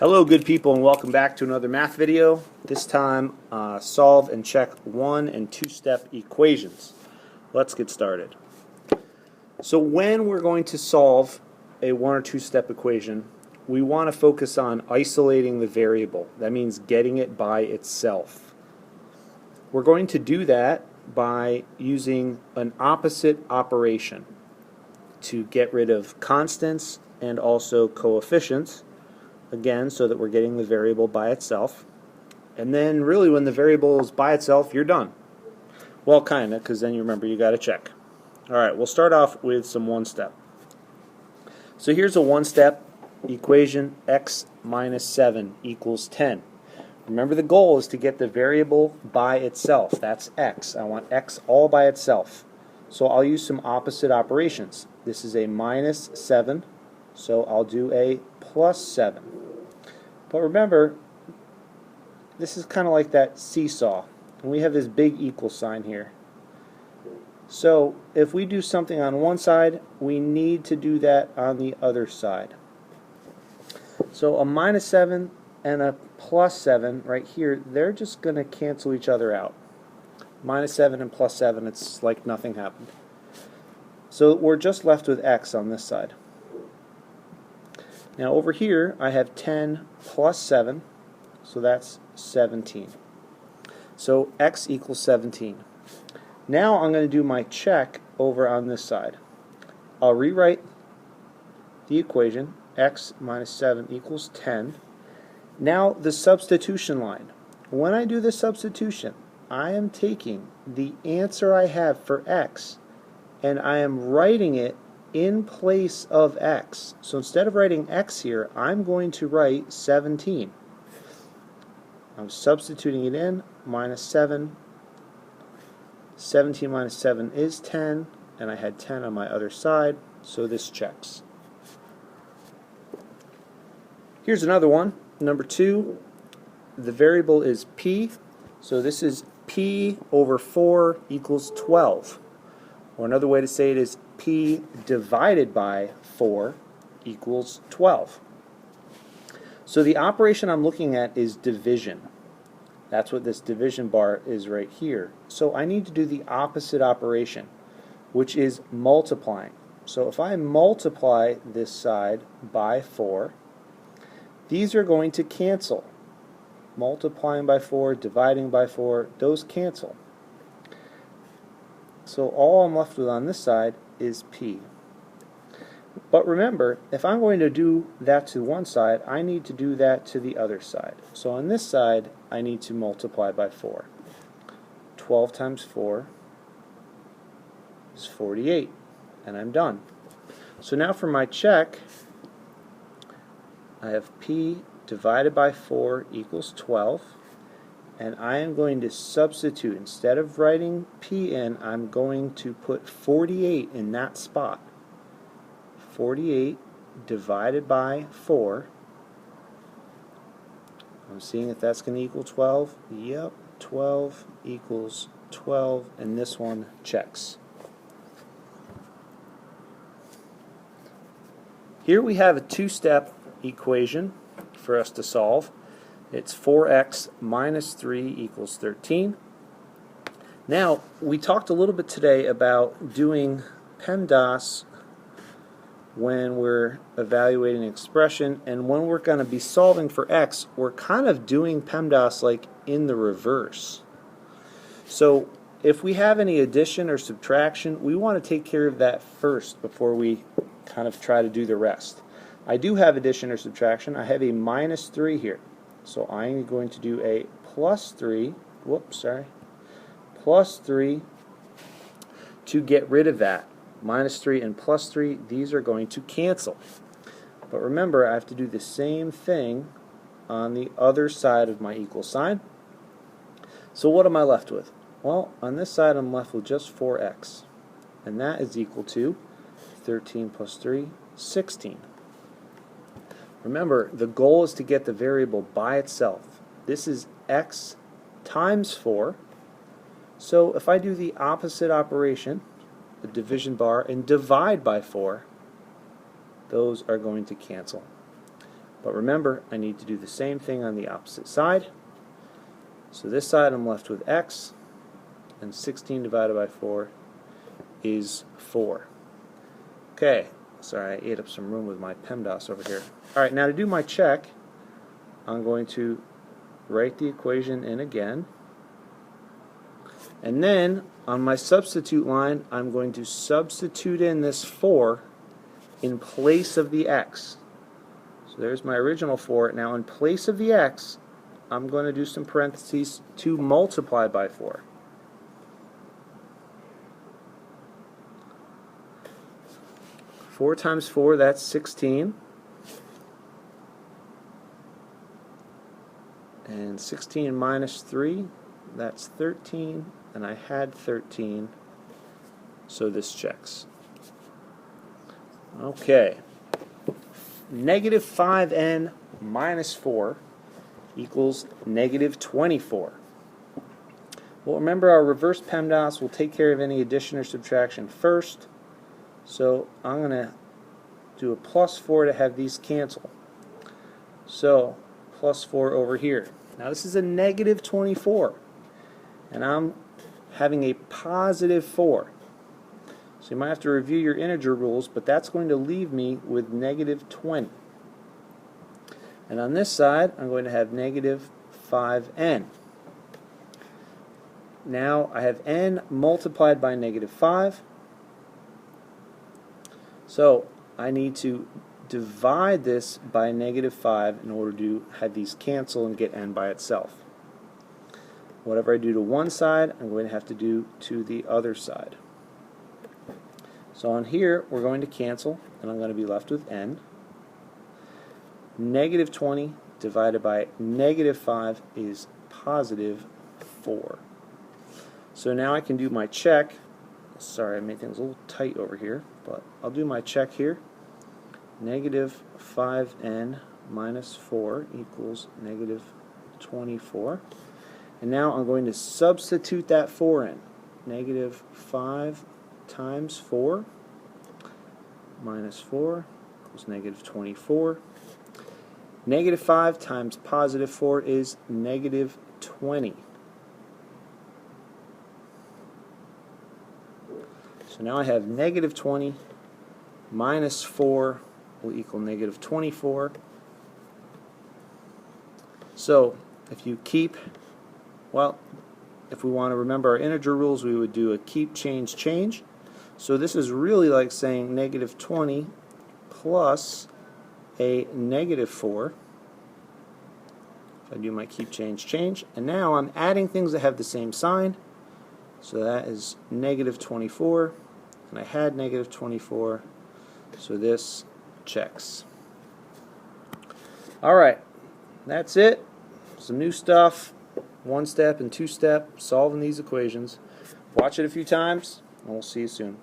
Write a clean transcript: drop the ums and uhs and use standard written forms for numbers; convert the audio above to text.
Hello good people, and welcome back to another math video. This time solve and check 1 and 2 step equations. Let's get started. So when we're going to solve a 1 or 2 step equation, we want to focus on isolating the variable. That means getting it by itself. We're going to do that by using an opposite operation to get rid of constants and also coefficients. Again, so that we're getting the variable by itself. And then really when the variable is by itself, you're done. Well, kind of, because then you remember you got to check. Alright, we'll start off with some one step. So here's a one step equation. X minus 7 equals 10. Remember, the goal is to get the variable by itself. That's x. I want x all by itself. So I'll use some opposite operations. This is a minus 7, so I'll do a plus 7. But remember, this is kind of like that seesaw. And we have this big equal sign here. So if we do something on one side, we need to do that on the other side. So a minus 7 and a plus 7 right here, they're just going to cancel each other out. Minus 7 and plus 7, it's like nothing happened. So we're just left with x on this side. Now over here I have 10 plus 7, so that's 17. So x equals 17. Now I'm going to do my check over on this side. I'll rewrite the equation, x minus 7 equals 10. Now the substitution line. When I do the substitution, I am taking the answer I have for x and I am writing it in place of x. So instead of writing x here, I'm going to write 17. I'm substituting it in, minus 7. 17 minus 7 is 10, and I had 10 on my other side, so this checks. Here's another one, number 2. The variable is p, so this is p over 4 equals 12. Or another way to say it is p divided by 4 equals 12. So the operation I'm looking at is division. That's what this division bar is right here. So I need to do the opposite operation, which is multiplying. So if I multiply this side by 4, these are going to cancel. Multiplying by 4, dividing by 4, those cancel. So all I'm left with on this side is p. But remember, if I'm going to do that to one side, I need to do that to the other side. So on this side, I need to multiply by 4. 12 times 4 is 48, and I'm done. So now for my check, I have p divided by 4 equals 12. And I am going to substitute. Instead of writing p in, I'm going to put 48 in that spot. 48 divided by 4. I'm seeing if that's going to equal 12. Yep, 12 equals 12, and this one checks. Here we have a two-step equation for us to solve. It's 4x minus 3 equals 13. Now, we talked a little bit today about doing PEMDAS when we're evaluating an expression, and when we're going to be solving for x, we're kind of doing PEMDAS like in the reverse. So if we have any addition or subtraction, we want to take care of that first before we kind of try to do the rest. I do have addition or subtraction. I have a minus 3 here. So I'm going to do a plus 3, plus 3 to get rid of that. Minus 3 and plus 3, these are going to cancel. But remember, I have to do the same thing on the other side of my equal sign. So what am I left with? Well, on this side I'm left with just 4x. And that is equal to 13 plus 3, 16. Remember, the goal is to get the variable by itself. This is x times 4. So if I do the opposite operation, the division bar, and divide by 4, those are going to cancel. But remember, I need to do the same thing on the opposite side. So this side I'm left with x, and 16 divided by 4 is 4. Okay, sorry, I ate up some room with my PEMDAS over here. Alright, now to do my check, I'm going to write the equation in again. And then, on my substitute line, I'm going to substitute in this 4 in place of the x. So there's my original 4. Now in place of the x, I'm going to do some parentheses to multiply by 4. Four times 4, that's 16. And 16 minus 3, that's 13. And I had 13, so this checks. Okay. Negative 5n minus 4 equals negative 24. Well, remember our reverse PEMDAS will take care of any addition or subtraction first. So I'm going to do a plus 4 to have these cancel. So plus 4 over here. Now this is a negative 24. And I'm having a positive 4. So you might have to review your integer rules, but that's going to leave me with negative 20. And on this side, I'm going to have negative 5n. Now I have n multiplied by negative 5. So I need to divide this by negative 5 in order to have these cancel and get n by itself. Whatever I do to one side, I'm going to have to do to the other side. So on here, we're going to cancel, and I'm going to be left with n. Negative 20 divided by negative 5 is positive 4. So now I can do my check. Sorry, I made things a little tight over here, but I'll do my check here. Negative 5n minus 4 equals negative 24. And now I'm going to substitute that 4 in. Negative 5 times 4 minus 4 equals negative 24. Negative 5 times positive 4 is negative 20. So now I have negative 20 minus 4 will equal negative 24. So if you keep, well, if we want to remember our integer rules, we would do a keep, change, change. So this is really like saying negative 20 plus a negative 4. If I do my keep, change, change. And now I'm adding things that have the same sign. So that is negative 24. And I had negative 24. So this checks. Alright, that's it. Some new stuff. 1-step and 2-step solving these equations. Watch it a few times, and we'll see you soon.